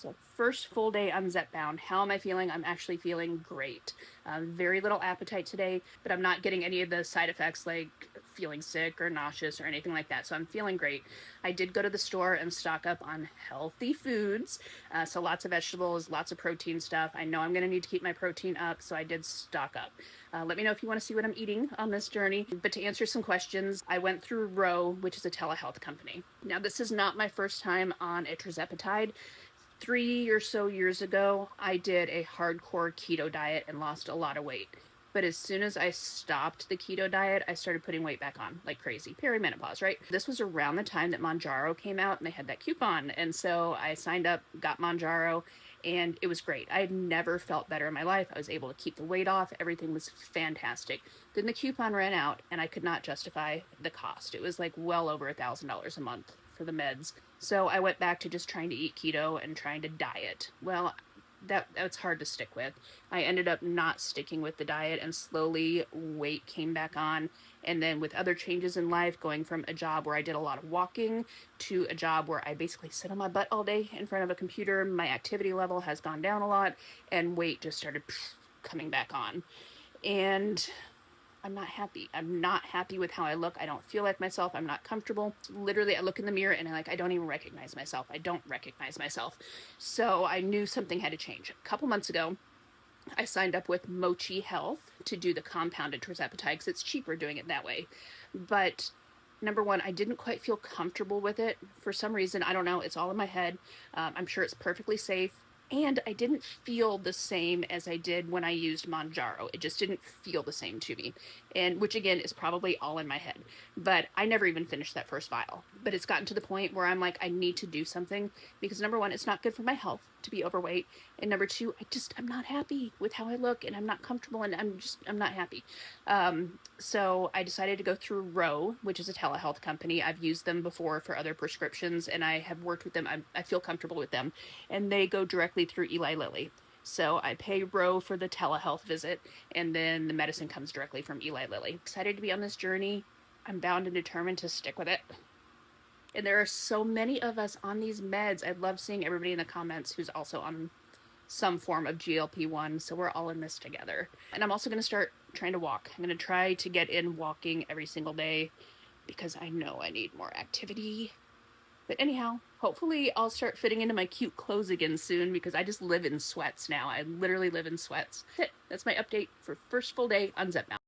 So first full day on Zepbound. How am I feeling? I'm actually feeling great. Very little appetite today, but I'm not getting any of the side effects like feeling sick or nauseous or anything like that. So I'm feeling great. I did go to the store and stock up on healthy foods. So lots of vegetables, lots of protein stuff. I know I'm going to need to keep my protein up, so I did stock up. Let me know if you want to see what I'm eating on this journey. But to answer some questions, I went through Ro, which is a telehealth company. Now, this is not my first time on a tirzepatide. 3 or so years ago, I did a hardcore keto diet and lost a lot of weight. But as soon as I stopped the keto diet, I started putting weight back on like crazy. Perimenopause, right? This was around the time that Mounjaro came out and they had that coupon. And so I signed up, got Mounjaro, and it was great. I had never felt better in my life. I was able to keep the weight off. Everything was fantastic. Then the coupon ran out and I could not justify the cost. It was like well over $1,000 a month for the meds. So I went back to just trying to eat keto and trying to diet. Well, that's hard to stick with. I ended up not sticking with the diet, and slowly weight came back on. And then with other changes in life, going from a job where I did a lot of walking to a job where I basically sit on my butt all day in front of a computer, my activity level has gone down a lot and weight just started coming back on. And I'm not happy. I'm not happy with how I look. I don't feel like myself. I'm not comfortable. Literally, I look in the mirror and I don't even recognize myself. I don't recognize myself. So I knew something had to change. A couple months ago, I signed up with Mochi Health to do the compounded tirzepatide because it's cheaper doing it that way. But number one, I didn't quite feel comfortable with it. For some reason, I don't know. It's all in my head. I'm sure it's perfectly safe. And I didn't feel the same as I did when I used Mounjaro. It just didn't feel the same to me. And which again is probably all in my head. But I never even finished that first vial. But it's gotten to the point where I'm like, I need to do something because number one, it's not good for my health to be overweight. And number two, I'm not happy with how I look and I'm not comfortable and I'm not happy. So I decided to go through Ro, which is a telehealth company. I've used them before for other prescriptions and I have worked with them. I feel comfortable with them. And they go directly through Eli Lilly. So I pay Ro for the telehealth visit and then the medicine comes directly from Eli Lilly. Excited to be on this journey. I'm bound and determined to stick with it. And there are so many of us on these meds. I love seeing everybody in the comments who's also on some form of GLP-1, so we're all in this together. And I'm also going to start trying to walk. I'm going to try to get in walking every single day because I know I need more activity. But anyhow, hopefully I'll start fitting into my cute clothes again soon because I just live in sweats now. I literally live in sweats. That's it. That's my update for first full day on Zepbound.